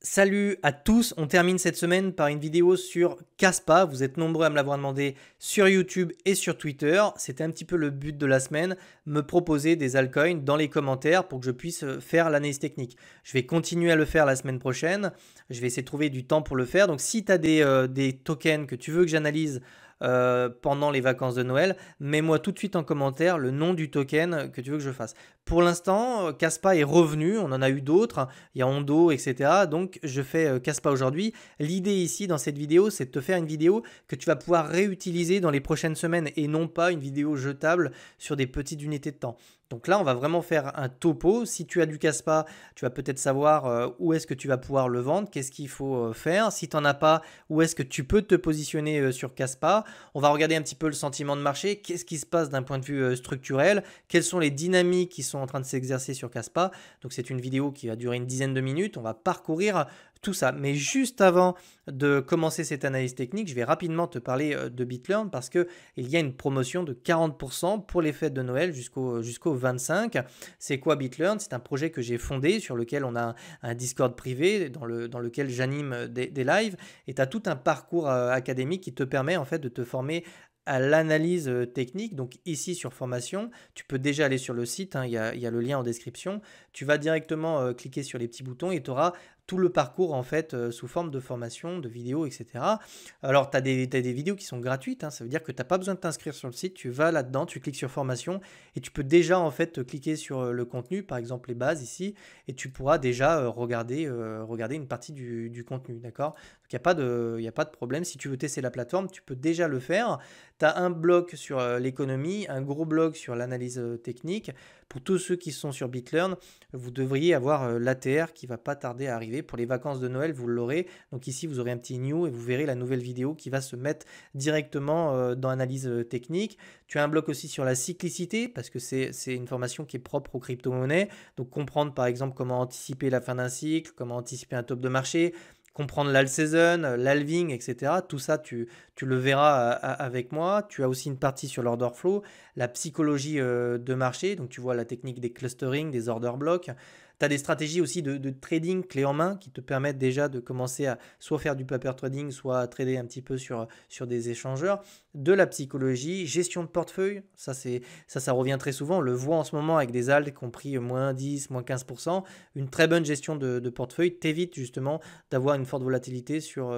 Salut à tous, on termine cette semaine par une vidéo sur Kaspa. Vous êtes nombreux à me l'avoir demandé sur YouTube et sur Twitter. C'était un petit peu le but de la semaine, me proposer des altcoins dans les commentaires pour que je puisse faire l'analyse technique. Je vais continuer à le faire la semaine prochaine. Je vais essayer de trouver du temps pour le faire. Donc si tu as des tokens que tu veux que j'analyse pendant les vacances de Noël, mets-moi tout de suite en commentaire le nom du token que tu veux que je fasse. Pour l'instant, Kaspa est revenu, on en a eu d'autres, il y a Ondo, etc. Donc je fais Kaspa aujourd'hui. L'idée ici dans cette vidéo, c'est de te faire une vidéo que tu vas pouvoir réutiliser dans les prochaines semaines et non pas une vidéo jetable sur des petites unités de temps. Donc là, on va vraiment faire un topo. Si tu as du Kaspa, tu vas peut-être savoir où est-ce que tu vas pouvoir le vendre, qu'est-ce qu'il faut faire. Si tu n'en as pas, où est-ce que tu peux te positionner sur Kaspa. On va regarder un petit peu le sentiment de marché, qu'est-ce qui se passe d'un point de vue structurel, quelles sont les dynamiques qui sont en train de s'exercer sur Kaspa. Donc c'est une vidéo qui va durer une dizaine de minutes. On va parcourir tout ça. Mais juste avant de commencer cette analyse technique, je vais rapidement te parler de BitLearn parce qu'il y a une promotion de 40% pour les fêtes de Noël jusqu'au 25. C'est quoi BitLearn? C'est un projet que j'ai fondé sur lequel on a un Discord privé dans lequel j'anime des lives et tu as tout un parcours académique qui te permet en fait de te former à l'analyse technique. Donc ici sur formation, tu peux déjà aller sur le site, hein, il y a le lien en description. Tu vas directement cliquer sur les petits boutons et tu auras tout le parcours en fait sous forme de formation, de vidéos, etc. Alors tu as des vidéos qui sont gratuites, hein, ça veut dire que tu n'as pas besoin de t'inscrire sur le site, tu vas là-dedans, tu cliques sur formation et tu peux déjà en fait cliquer sur le contenu, par exemple les bases ici, et tu pourras déjà regarder une partie du contenu, d'accord? Donc il n'y a pas de problème, si tu veux tester la plateforme, tu peux déjà le faire. Tu as un bloc sur l'économie, un gros bloc sur l'analyse technique. Pour tous ceux qui sont sur BitLearn, vous devriez avoir l'ATR qui va pas tarder à arriver. Pour les vacances de Noël, vous l'aurez. Donc ici, vous aurez un petit new et vous verrez la nouvelle vidéo qui va se mettre directement dans l'analyse technique. Tu as un bloc aussi sur la cyclicité parce que c'est une formation qui est propre aux crypto-monnaies. Donc comprendre par exemple comment anticiper la fin d'un cycle, comment anticiper un top de marché, comprendre l'alt season, l'halving, etc. Tout ça, tu le verras avec moi. Tu as aussi une partie sur l'order flow, la psychologie de marché. Donc, tu vois la technique des clustering, des order blocks. Tu as des stratégies aussi de trading clé en main qui te permettent déjà de commencer à soit faire du paper trading, soit à trader un petit peu sur des échangeurs. De la psychologie, gestion de portefeuille, ça revient très souvent. On le voit en ce moment avec des alts qui ont pris moins 10, moins 15%. Une très bonne gestion de portefeuille t'évite justement d'avoir une forte volatilité sur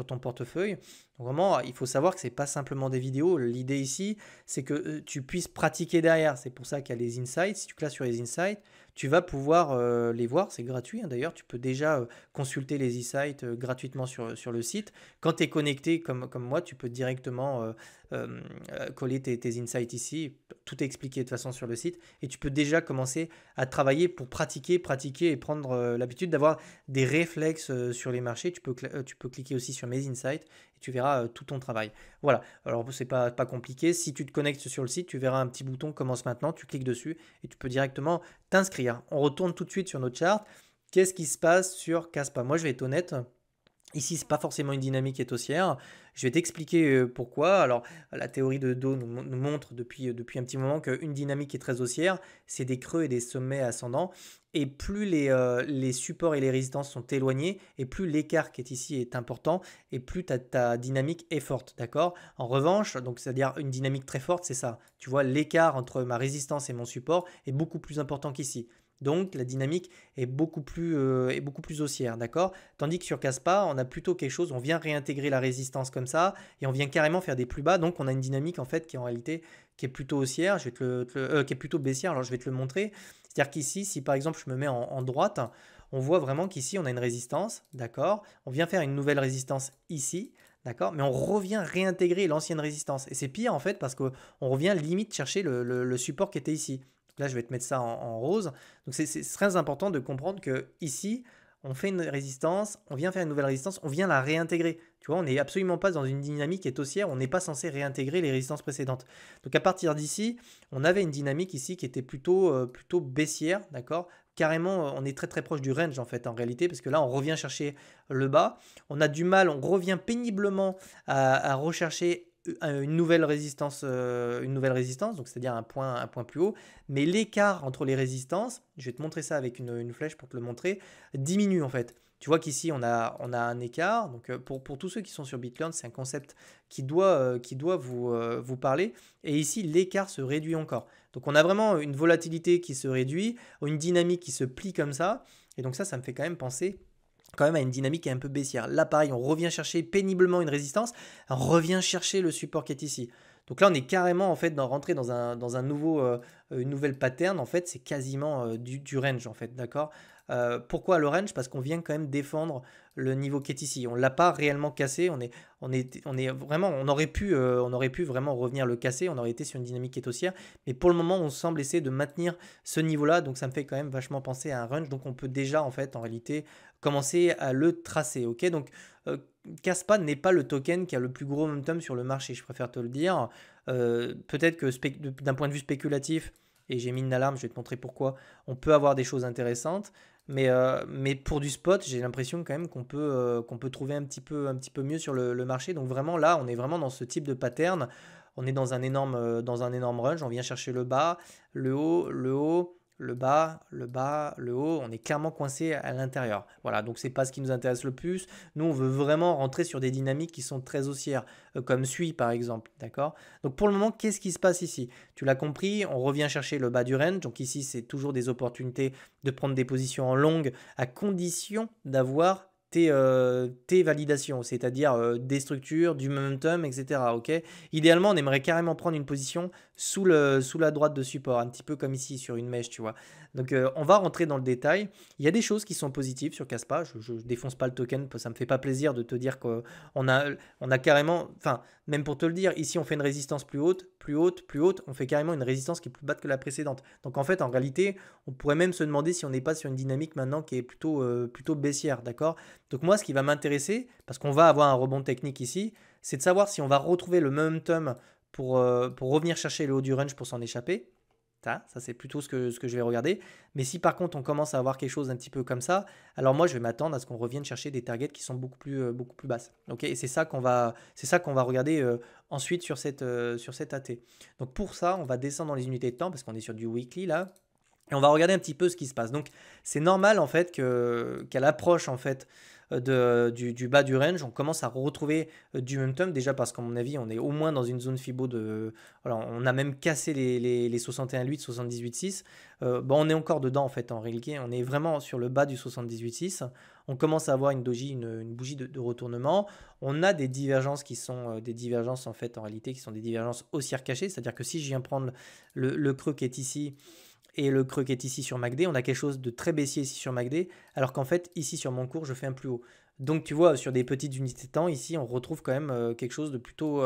ton portefeuille. Donc vraiment, il faut savoir que ce n'est pas simplement des vidéos. L'idée ici, c'est que tu puisses pratiquer derrière. C'est pour ça qu'il y a les insights. Si tu classes sur les insights, tu vas pouvoir les voir. C'est gratuit, hein, d'ailleurs. Tu peux déjà consulter les insights gratuitement sur le site. Quand tu es connecté comme moi, tu peux directement coller tes insights ici. Tout est expliqué de toute façon sur le site. Et tu peux déjà commencer à travailler pour pratiquer et prendre l'habitude d'avoir des réflexes sur les marchés. Tu peux cliquer aussi sur mes insights et tu verras tout ton travail. Voilà, alors c'est pas compliqué. Si tu te connectes sur le site, tu verras un petit bouton commence maintenant, tu cliques dessus et tu peux directement t'inscrire. On retourne tout de suite sur notre chart. Qu'est-ce qui se passe sur Kaspa? Moi, je vais être honnête. Ici, ce n'est pas forcément une dynamique qui est haussière. Je vais t'expliquer pourquoi. Alors, la théorie de Do nous montre depuis un petit moment qu'une dynamique qui est très haussière, c'est des creux et des sommets ascendants. Et plus les supports et les résistances sont éloignés, et plus l'écart qui est ici est important, et plus ta dynamique est forte. D'accord? En revanche, donc c'est-à-dire une dynamique très forte, c'est ça. Tu vois, l'écart entre ma résistance et mon support est beaucoup plus important qu'ici. Donc la dynamique est beaucoup plus haussière, d'accord? Tandis que sur Kaspa, on a plutôt quelque chose, on vient réintégrer la résistance comme ça et on vient carrément faire des plus bas. Donc on a une dynamique en fait qui en réalité qui est plutôt haussière, qui est plutôt baissière. Alors je vais te le montrer. C'est-à-dire qu'ici, si par exemple je me mets en droite, on voit vraiment qu'ici on a une résistance, d'accord? On vient faire une nouvelle résistance ici. D'accord? Mais on revient réintégrer l'ancienne résistance. Et c'est pire en fait parce qu'on revient limite chercher le support qui était ici. Là, je vais te mettre ça en rose. Donc, c'est très important de comprendre que ici, on fait une résistance, on vient faire une nouvelle résistance, on vient la réintégrer. Tu vois, on n'est absolument pas dans une dynamique qui est haussière, on n'est pas censé réintégrer les résistances précédentes. Donc, à partir d'ici, on avait une dynamique ici qui était plutôt baissière, d'accord? Carrément, on est très très proche du range en fait, en réalité, parce que là, on revient chercher le bas. On a du mal, on revient péniblement à rechercher une nouvelle résistance, donc c'est-à-dire un point plus haut, mais l'écart entre les résistances, je vais te montrer ça avec une flèche pour te le montrer, diminue en fait. Tu vois qu'ici, on a un écart. Donc, pour tous ceux qui sont sur BitLearn, c'est un concept qui doit vous parler. Et ici, l'écart se réduit encore. Donc, on a vraiment une volatilité qui se réduit, une dynamique qui se plie comme ça. Et donc ça me fait quand même penser quand même à une dynamique qui est un peu baissière. Là, pareil, on revient chercher péniblement une résistance, on revient chercher le support qui est ici. Donc là, on est carrément en fait rentré dans un nouveau, une nouvelle pattern. En fait, c'est quasiment du range en fait, d'accord. Pourquoi le range? Parce qu'on vient quand même défendre le niveau qui est ici. On ne l'a pas réellement cassé. On est vraiment, on aurait pu vraiment revenir le casser. On aurait été sur une dynamique qui est haussière. Mais pour le moment, on semble essayer de maintenir ce niveau-là. Donc ça me fait quand même vachement penser à un range. Donc on peut déjà en fait, en réalité, commencer à le tracer. Ok, donc Kaspa n'est pas le token qui a le plus gros momentum sur le marché, je préfère te le dire. Peut-être que d'un point de vue spéculatif, et j'ai mis une alarme, je vais te montrer pourquoi, on peut avoir des choses intéressantes. Mais pour du spot, j'ai l'impression quand même qu'on peut trouver un petit peu mieux sur le marché. Donc vraiment là, on est vraiment dans ce type de pattern. On est dans un énorme range. On vient chercher le bas, le haut, le haut, le bas, le bas, le haut. On est clairement coincé à l'intérieur. Voilà, donc c'est pas ce qui nous intéresse le plus. Nous, on veut vraiment rentrer sur des dynamiques qui sont très haussières, comme suit par exemple. D'accord? Donc pour le moment, qu'est-ce qui se passe ici? Tu l'as compris, on revient chercher le bas du range. Donc ici, c'est toujours des opportunités de prendre des positions en longue à condition d'avoir tes validations, c'est-à-dire des structures, du momentum, etc. Ok. Idéalement, on aimerait carrément prendre une position sous la droite de support, un petit peu comme ici sur une mèche, tu vois. Donc, on va rentrer dans le détail. Il y a des choses qui sont positives sur Kaspa. Je ne défonce pas le token, ça me fait pas plaisir de te dire qu'on on a carrément, enfin, même pour te le dire, ici on fait une résistance plus haute, plus haute, plus haute. On fait carrément une résistance qui est plus basse que la précédente. Donc, en fait, en réalité, on pourrait même se demander si on n'est pas sur une dynamique maintenant qui est plutôt baissière, d'accord? Donc moi, ce qui va m'intéresser, parce qu'on va avoir un rebond technique ici, c'est de savoir si on va retrouver le momentum pour revenir chercher le haut du range pour s'en échapper. Ça c'est plutôt ce que je vais regarder. Mais si par contre on commence à avoir quelque chose un petit peu comme ça, alors moi je vais m'attendre à ce qu'on revienne chercher des targets qui sont beaucoup plus basses. Ok, et c'est ça qu'on va regarder ensuite sur cette AT. Donc pour ça, on va descendre dans les unités de temps parce qu'on est sur du weekly là. Et on va regarder un petit peu ce qui se passe. Donc, c'est normal en fait qu'à l'approche en fait du bas du range, on commence à retrouver du momentum. Déjà parce qu'à mon avis, on est au moins dans une zone Fibo de. Alors, on a même cassé les 61,8, 78,6. Bon, on est encore dedans en fait en réalité. On est vraiment sur le bas du 78,6. On commence à avoir une doji, une bougie de retournement. On a des divergences qui sont des divergences en fait en réalité qui sont des divergences haussières cachées. C'est-à-dire que si je viens prendre le creux qui est ici et le creux qui est ici sur MACD, on a quelque chose de très baissier ici sur MACD, alors qu'en fait, ici sur mon cours, je fais un plus haut. Donc tu vois, sur des petites unités de temps, ici, on retrouve quand même quelque chose de plutôt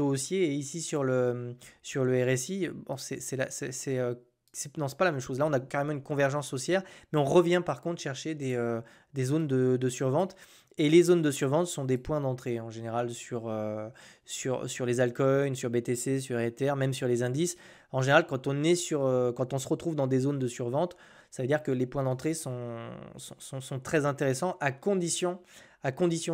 haussier. Et ici sur le RSI, bon, non, c'est pas la même chose. Là, on a carrément une convergence haussière, mais on revient par contre chercher des zones de survente. Et les zones de survente sont des points d'entrée en général sur les altcoins, sur BTC, sur Ether, même sur les indices. En général, quand on se retrouve dans des zones de survente, ça veut dire que les points d'entrée sont très intéressants à condition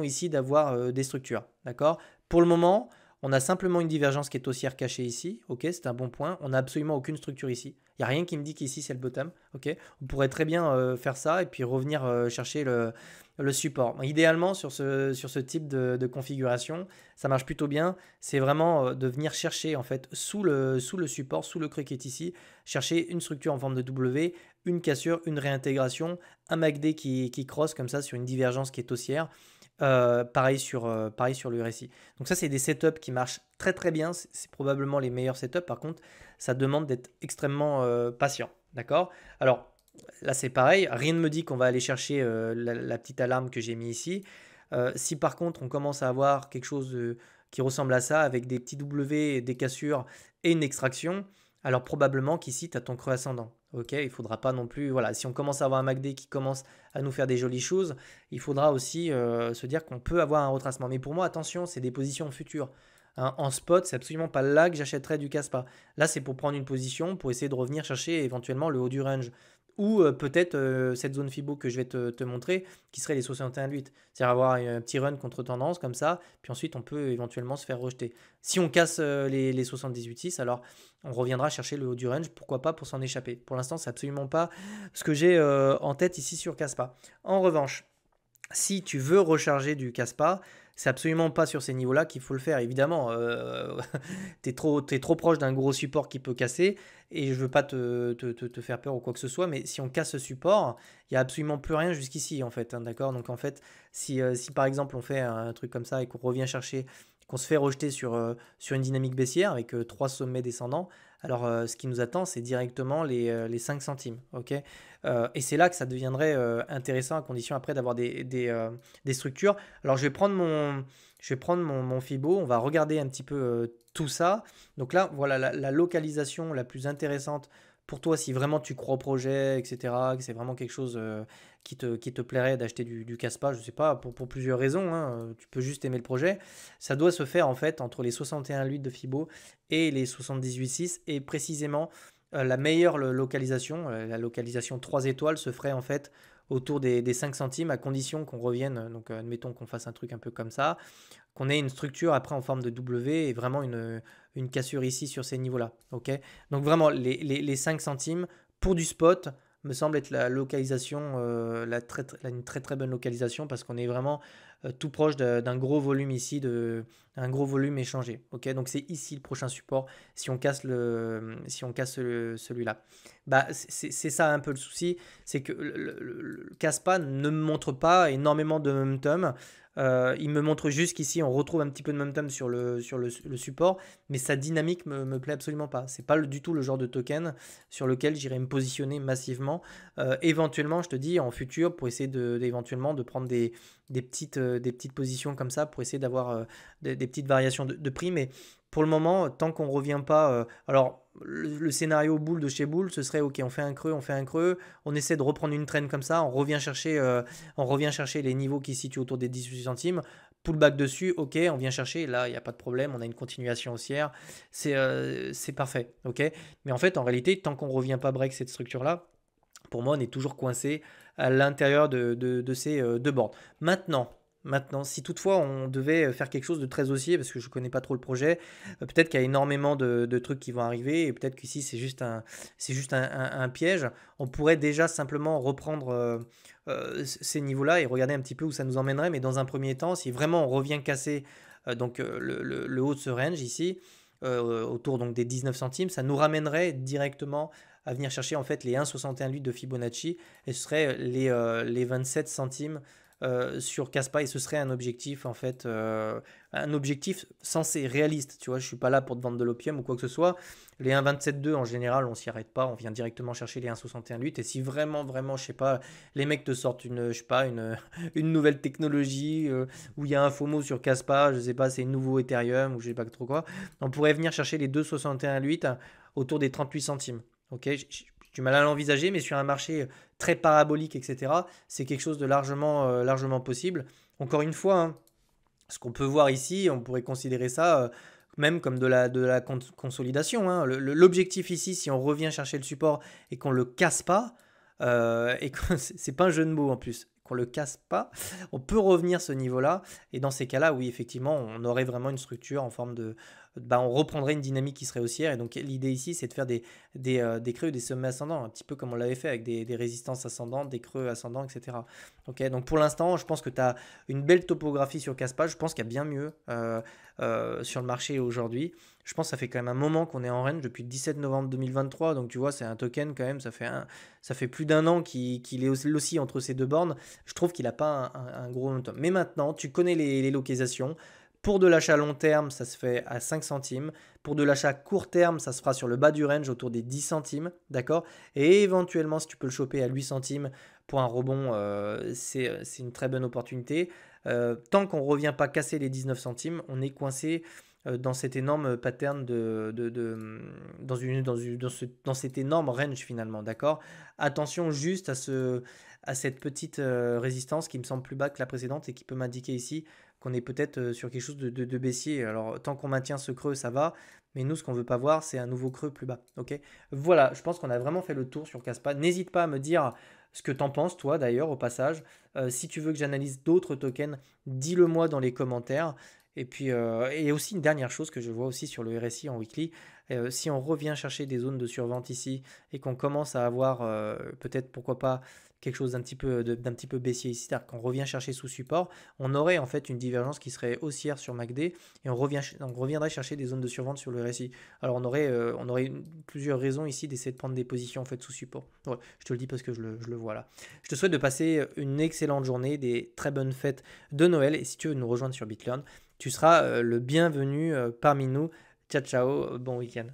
ici d'avoir des structures. D'accord? Pour le moment, on a simplement une divergence qui est haussière cachée ici. Ok, c'est un bon point. On n'a absolument aucune structure ici. Il n'y a rien qui me dit qu'ici c'est le bottom. Ok, on pourrait très bien faire ça et puis revenir chercher le support. Bon, idéalement, sur ce type de configuration, ça marche plutôt bien. C'est vraiment de venir chercher en fait sous le support, sous le creux qui est ici, chercher une structure en forme de W, une cassure, une réintégration, un MACD qui cross comme ça sur une divergence qui est haussière. Pareil sur le RSI. Donc ça, c'est des setups qui marchent très très bien. C'est probablement les meilleurs setups. Par contre, ça demande d'être extrêmement patient. D'accord? Alors là, c'est pareil. Rien ne me dit qu'on va aller chercher la petite alarme que j'ai mis ici. Si par contre, on commence à avoir quelque chose qui ressemble à ça, avec des petits W, des cassures et une extraction, alors probablement qu'ici, tu as ton creux ascendant. Ok, il ne faudra pas non plus. Voilà, si on commence à avoir un MACD qui commence à nous faire des jolies choses, il faudra aussi se dire qu'on peut avoir un retracement. Mais pour moi, attention, c'est des positions futures. Hein, en spot, c'est absolument pas là que j'achèterais du Kaspa. Là, c'est pour prendre une position, pour essayer de revenir chercher éventuellement le haut du range ou peut-être cette zone Fibo que je vais te montrer, qui serait les 61,8. C'est-à-dire avoir un petit run contre tendance comme ça, puis ensuite on peut éventuellement se faire rejeter. Si on casse les 78,6, alors on reviendra chercher le haut du range, pourquoi pas pour s'en échapper. Pour l'instant, c'est absolument pas ce que j'ai en tête ici sur Caspa. En revanche, si tu veux recharger du Caspa, c'est absolument pas sur ces niveaux-là qu'il faut le faire. Évidemment, t'es trop proche d'un gros support qui peut casser et je veux pas te faire peur ou quoi que ce soit, mais si on casse ce support, il n'y a absolument plus rien jusqu'ici en fait. Hein, d'accord. Donc en fait, si par exemple on fait un truc comme ça et qu'on revient chercher, qu'on se fait rejeter sur une dynamique baissière avec 3 sommets descendants, alors ce qui nous attend, c'est directement les 5 centimes. Ok. Et c'est là que ça deviendrait intéressant à condition après d'avoir des structures. Alors je vais prendre mon Fibo, on va regarder un petit peu tout ça. Donc là, voilà la localisation la plus intéressante pour toi si vraiment tu crois au projet, etc., que c'est vraiment quelque chose qui te plairait d'acheter du Caspa, je ne sais pas, pour plusieurs raisons, hein, tu peux juste aimer le projet. Ça doit se faire en fait entre les 61,8 de Fibo et les 78,6 et précisément la meilleure localisation, la localisation 3 étoiles se ferait en fait autour des 5 centimes à condition qu'on revienne, donc admettons qu'on fasse un truc un peu comme ça, qu'on ait une structure après en forme de W et vraiment une cassure ici sur ces niveaux-là. Okay, donc vraiment les 5 centimes pour du spot me semble être la localisation, une très très bonne localisation parce qu'on est vraiment tout proche d'un gros volume ici, un gros volume échangé. Okay, donc c'est ici le prochain support si on casse, celui-là. Bah, c'est ça un peu le souci, c'est que le Caspa ne me montre pas énormément de momentum. Il me montre juste qu'ici on retrouve un petit peu de momentum sur le support, mais sa dynamique me plaît absolument pas. C'est pas du tout le genre de token sur lequel j'irai me positionner massivement. Éventuellement, je te dis en futur pour essayer éventuellement de prendre des petites positions comme ça pour essayer d'avoir des petites variations de prix, mais pour le moment, tant qu'on ne revient pas. Alors, le scénario boule de chez Boule, ce serait ok, on fait un creux, on essaie de reprendre une traîne comme ça, on revient chercher les niveaux qui se situent autour des 18 centimes, pullback dessus, ok, on vient chercher, là, il n'y a pas de problème, on a une continuation haussière, c'est parfait, ok. Mais en fait, en réalité, tant qu'on ne revient pas break cette structure-là, pour moi, on est toujours coincé à l'intérieur de ces deux bornes. Maintenant, si toutefois on devait faire quelque chose de très haussier, parce que je ne connais pas trop le projet, peut-être qu'il y a énormément de trucs qui vont arriver, et peut-être qu'ici c'est juste un piège, on pourrait déjà simplement reprendre ces niveaux-là et regarder un petit peu où ça nous emmènerait, mais dans un premier temps, si vraiment on revient casser le haut de ce range ici, autour donc des 19 centimes, ça nous ramènerait directement à venir chercher en fait les 1,61 de Fibonacci et ce serait les 27 centimes sur Caspa et ce serait un objectif en fait un objectif censé réaliste, tu vois, je suis pas là pour te vendre de l'opium ou quoi que ce soit. Les 1,27,2 en général on s'y arrête pas, on vient directement chercher les 1,61,8 et si vraiment je sais pas les mecs te sortent je sais pas une nouvelle technologie où il y a un FOMO sur Caspa, je sais pas c'est nouveau Ethereum ou je sais pas trop quoi, on pourrait venir chercher les 2,61,8 autour des 38 centimes. Ok, j'ai du mal à l'envisager, mais sur un marché très parabolique, etc., c'est quelque chose de largement possible. Encore une fois, hein, ce qu'on peut voir ici, on pourrait considérer ça même comme de la consolidation. Hein. L'objectif ici, si on revient chercher le support et qu'on ne le casse pas, et que c'est pas un jeu de mots en plus, qu'on le casse pas, on peut revenir à ce niveau-là. Et dans ces cas-là, oui, effectivement, on aurait vraiment une structure en forme de. Bah, on reprendrait une dynamique qui serait haussière. Et donc, l'idée ici, c'est de faire des creux, des sommets ascendants, un petit peu comme on l'avait fait avec des résistances ascendantes, des creux ascendants, etc. Ok, donc, pour l'instant, je pense que tu as une belle topographie sur Caspa. Je pense qu'il y a bien mieux sur le marché aujourd'hui. Je pense que ça fait quand même un moment qu'on est en range depuis le 17 novembre 2023. Donc, tu vois, c'est un token quand même. Ça fait plus d'un an qu'il est aussi entre ces deux bornes. Je trouve qu'il n'a pas un gros momentum. Mais maintenant, tu connais les localisations. Pour de l'achat long terme, ça se fait à 5 centimes. Pour de l'achat court terme, ça se fera sur le bas du range autour des 10 centimes. D'accord. Et éventuellement, si tu peux le choper à 8 centimes pour un rebond, c'est une très bonne opportunité. Tant qu'on ne revient pas casser les 19 centimes, on est coincé dans cet énorme pattern dans cet énorme range finalement, d'accord. Attention juste à cette petite résistance qui me semble plus bas que la précédente et qui peut m'indiquer ici qu'on est peut-être sur quelque chose de baissier. Alors tant qu'on maintient ce creux, ça va, Mais nous, ce qu'on veut pas voir, c'est un nouveau creux plus bas. Ok. Voilà, je pense qu'on a vraiment fait le tour sur Caspa. N'hésite pas à me dire ce que t'en penses, toi, d'ailleurs, au passage. Si tu veux que j'analyse d'autres tokens, dis-le moi dans les commentaires. Et puis, et aussi une dernière chose que je vois aussi sur le RSI en weekly, si on revient chercher des zones de survente ici et qu'on commence à avoir peut-être, pourquoi pas, quelque chose d'un petit peu baissier ici, c'est-à-dire qu'on revient chercher sous support, on aurait en fait une divergence qui serait haussière sur MACD et on reviendrait chercher des zones de survente sur le RSI. Alors on aurait plusieurs raisons ici d'essayer de prendre des positions en fait sous support. Ouais, je te le dis parce que je le vois là. Je te souhaite de passer une excellente journée, des très bonnes fêtes de Noël et si tu veux nous rejoindre sur BitLearn, tu seras le bienvenu parmi nous. Ciao ciao, bon week-end.